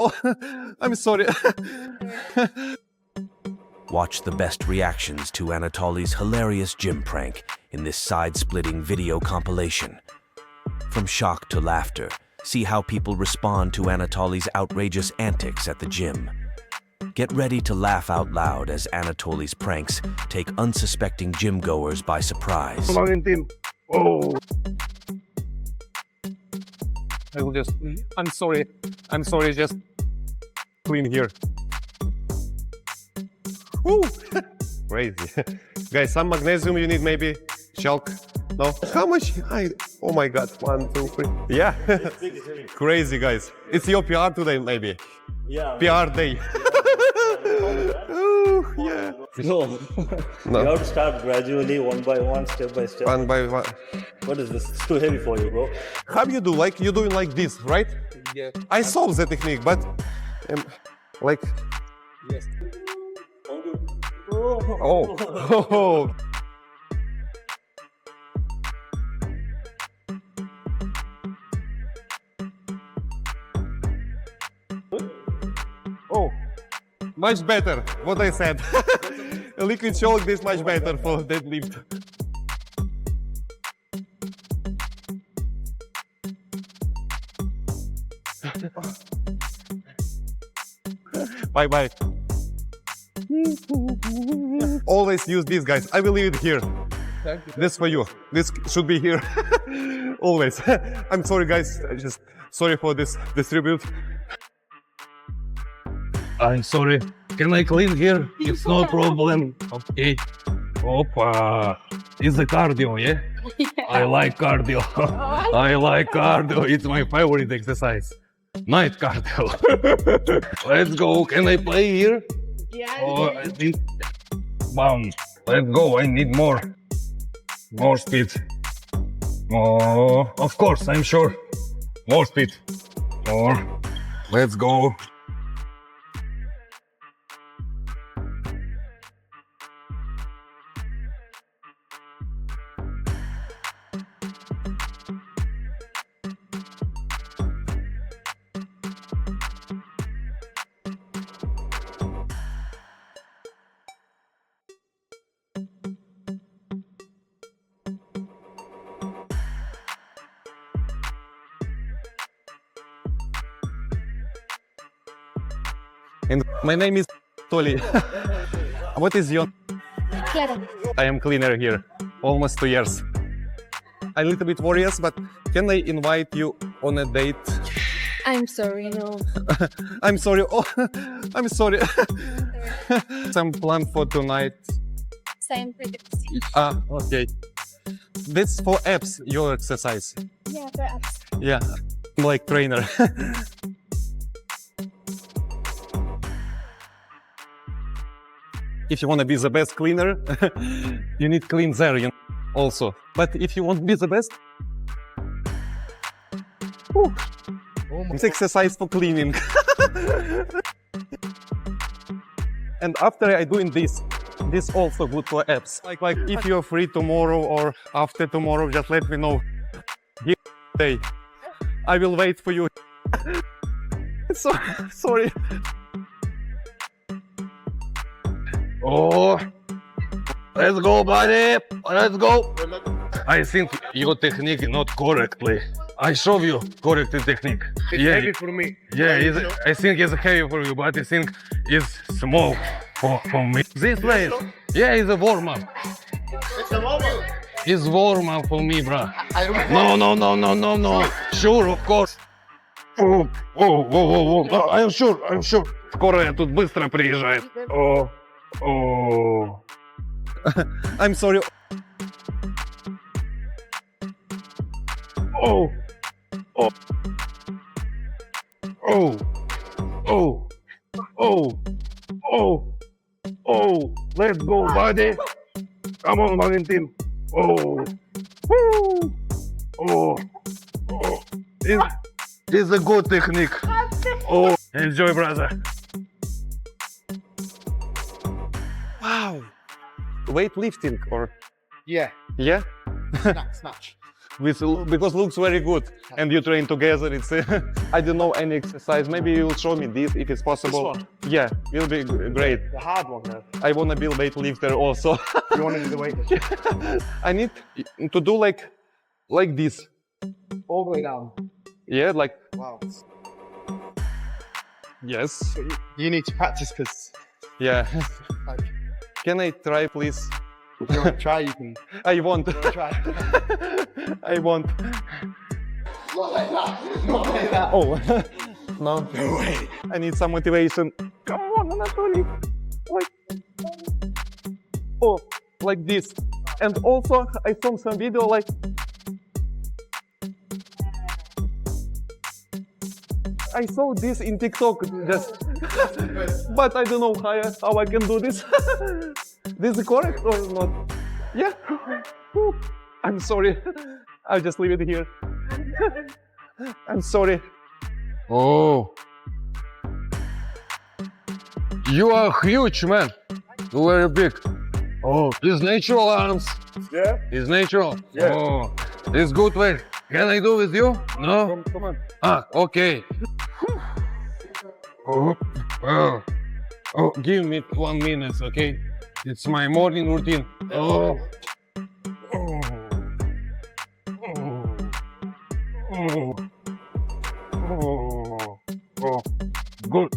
Oh, I'm sorry. Watch the best reactions to Anatoly's hilarious gym prank in this side-splitting video compilation. From shock to laughter, see how people respond to Anatoly's outrageous antics at the gym. Get ready to laugh out loud as Anatoly's pranks take unsuspecting gym goers by surprise. Oh. I will just, I'm sorry, just clean here. Woo! Crazy. Guys, some magnesium you need maybe, chalk, no? How much? Oh my God, 1, 2, 3. Yeah, crazy guys. It's your PR today maybe. Yeah. PR day. Oh, yeah. No. You have to start gradually, one by one, step by step. One by one. What is this? It's too heavy for you, bro. How you do? Like you're doing like this, right? Yeah. I saw the technique, but like. Yes. Oh. Oh. Oh. Much better. What I said. A liquid chalk is much better for deadlift. Bye bye. Always use these guys. I will leave it here. Thank you. This for you. This should be here. Always. I'm sorry guys. Just sorry for this distribute. I'm sorry. Can I clean here? It's no problem. Okay. Opa. It's a cardio, yeah? I like cardio. I like cardio. It's my favorite exercise. Night cardio. Let's go. Can I play here? Yeah. Oh, I think. Bam. Let's go. I need more. More speed. Oh, of course, I'm sure. More speed. More. Let's go. And my name is Toli. What is your? Clara. I am cleaner here. Almost 2 years. I'm a little bit worried, but can I invite you on a date? I'm sorry, no. I'm sorry. Oh, I'm sorry. Some plan for tonight. Same predicts. Ah, okay. This for abs, your exercise. Yeah, perhaps. Yeah, I'm like trainer. If you want to be the best cleaner, you need cleanser, you know, also. But if you want to be the best, it's exercise for cleaning. And after I doing this also good for abs. Like if you're free tomorrow or after tomorrow, just let me know. Give day. I will wait for you. Sorry. Oh, let's go, buddy. Let's go. I think your technique not correctly. I show you correct technique. It's heavy for me. Yeah, I think it's heavy for you, but I think it's small for me. This place, yeah, it's a warm up. It's a warm-up. It's warm up for me, bro. No. Sure, of course. Oh. I'm sure. Скоро тут быстро приезжает. Oh. I'm sorry. Oh. Let's go, buddy. Come on, Valentin. It's a good technique. Oh, enjoy, brother. Wow. Weightlifting or? Yeah. Yeah? Snatch. because looks very good and you train together. It's I don't know any exercise. Maybe you will show me this if it's possible. one? Yeah, will be great. The hard one, though. I wanna be weightlifter also. You want to do the weight? I need to do like this. All the way down. Yeah, like Wow. yes. You need to practice because Yeah. like, Can I try, please? if you want to try, you can I want. try. I want. Not like that. Oh, no. No way. I need some motivation. Come on, Anatoly. Like, oh, like this. And also, I saw some video like. I saw this in TikTok, just, but I don't know how I can do this. This is correct or not? Yeah. I'm sorry. I'll just leave it here. I'm sorry. Oh. You are huge, man. Very big. Oh, it's natural arms. Yeah. It's natural. Yeah. Oh, it's good way. Can I do with you? No? Come on. Ah, okay. Oh, oh, oh, give me 1 minute, okay? It's my morning routine. Oh. Oh. Oh. Oh. Oh. Good.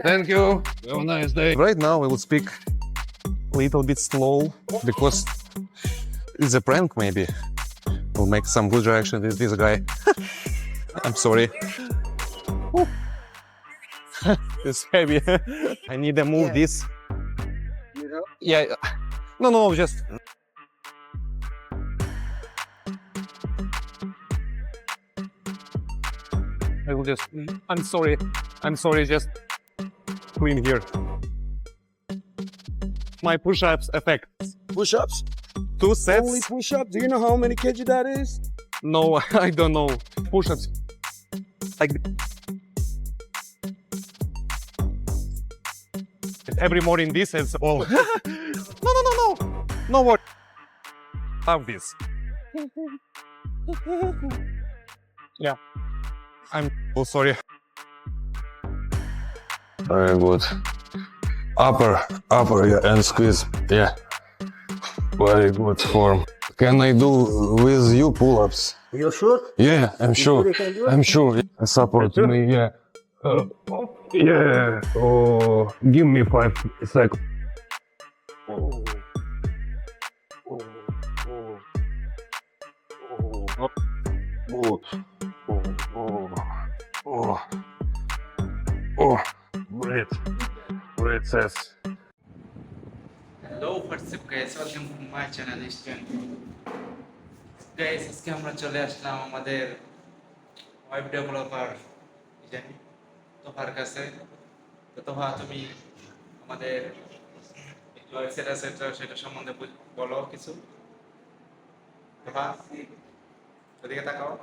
Thank you. Have a nice day. Right now I will speak a little bit slow because it's a prank maybe. We'll make some good reaction with this guy. I'm sorry. It's heavy. I need to move this. Yeah. No, just. I will just. I'm sorry, just clean here. My push-ups effect. Push-ups? 2 sets. Only push-ups? Do you know how many kg that is? No, I don't know. Push-ups. Like every morning this is all. No. No what? Have this. Yeah. I'm so sorry. Very good. Upper, yeah, and squeeze. Yeah. Very good form. Can I do with you pull-ups? You're sure? Yeah, I'm sure. you can do it? I'm sure. Yeah. Support me, yeah. Yeah. Oh, give me 5 seconds. Oh. Oh. Oh. Oh. Good. Oh. Oh. Oh. Breathe. Breathe, says. Hello WhatsApp guys welcome to my channel student guys আজকে আমরা চলে আসলাম আমাদের web developer জানি তোহার কাছে তো তোহা তুমি আমাদের ওয়েবসাইট আছে সেটা সম্বন্ধে বলো কিছু তোহা ওদিকে তাকাও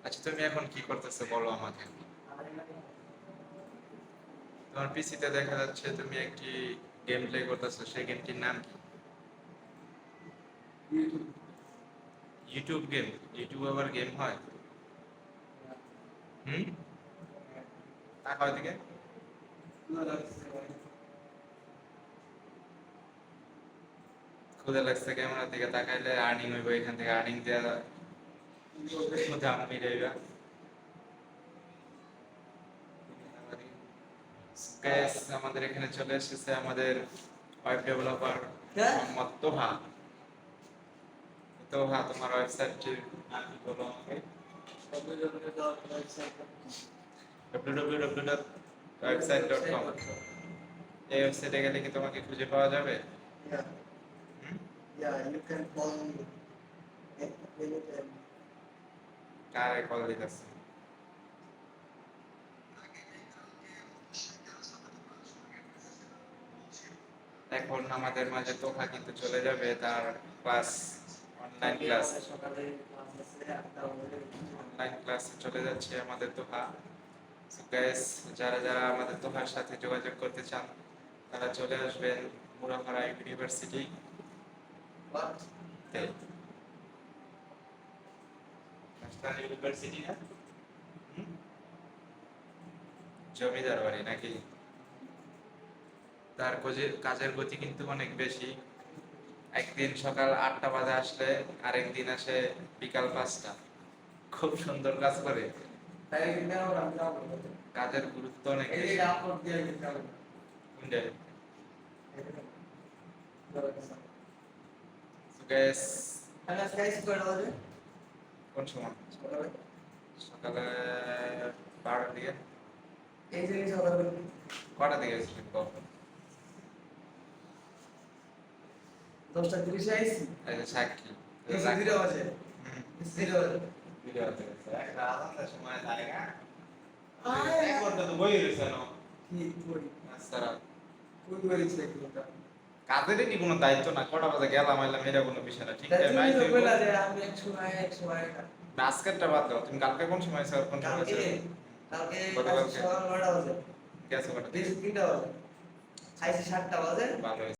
আচ্ছা তুমি এখন কি করতেছো বলো আমাকে তোমার পিসিতে দেখা যাচ্ছে তুমি একটি গেম প্লে করতেছো সেই গেমটির নাম কি ইউটিউব গেম ইউটিউব আবার গেম হয় তাকাও এদিকে ক্ষুধা লাগছে ক্যামেরার দিকে তাকাইলে আর্নিং হইব এখান থেকে আর্নিং দেওয়া দাম মিলাইবা গ্যাস আমাদের এখানে চলে এসেছে আমাদের ওয়েব ডেভেলপার মোহাম্মদ তোহা তোহা তোমার ওয়েবসাইটটির নাম কি বলো আমাকে www.website.com এই ওয়েবসাইটে গেলে কি তোমাকে খুঁজে পাওয়া যাবে Yeah, you can call me. কারে কল দিতেছে এখন আমাদের মাঝে তোহা কিন্তু চলে যাবে তার ক্লাস অনলাইন ক্লাসে চলে যাচ্ছে আমাদের তোহা সো গাইস যারা আমাদের তোহার সাথে যোগাযোগ করতে চান তারা চলে আসবেন মুরাপাড়া ইউনিভার্সিটি ন্যাশনাল ইউনিভার্সিটি না জমিদার বাড়ি নাকি তার কাজের গতি কিন্তু অনেক বেশি একদিন সকাল 8টা বাজে আসলে আরেকদিন আসে বিকাল 5টা খুব সুন্দর কাজ করে কাজের গুরুত্ব অনেক বেশি কোনটা? So guys, কোন সময় সকালে 12টার দিকে কটা দিকে এসেছিলেন কখন? 10:30 আইছি এই যে সাক্ষী জিরো আছে জিরো ভিডিও আছে একটা আলাদা সময় লাগে না এক ঘন্টা তো বই রয়েছে না কি করি আচ্ছা কই করেছে একটা কাজেরই কি কোনো দায়িত্ব না কটা বাজে গেলাম আইলাম এটা কোনো বিষয় না ঠিক আছে তুমি তো বলে যে আমি এক সময় আজকেরটা বাদ দাও তুমি কালকে কোন সময় স্যার কোন সময় কালকে সকাল 9টা বাজে গেছো কটা 3টা বাজে আইছি 7টা বাজে ভালো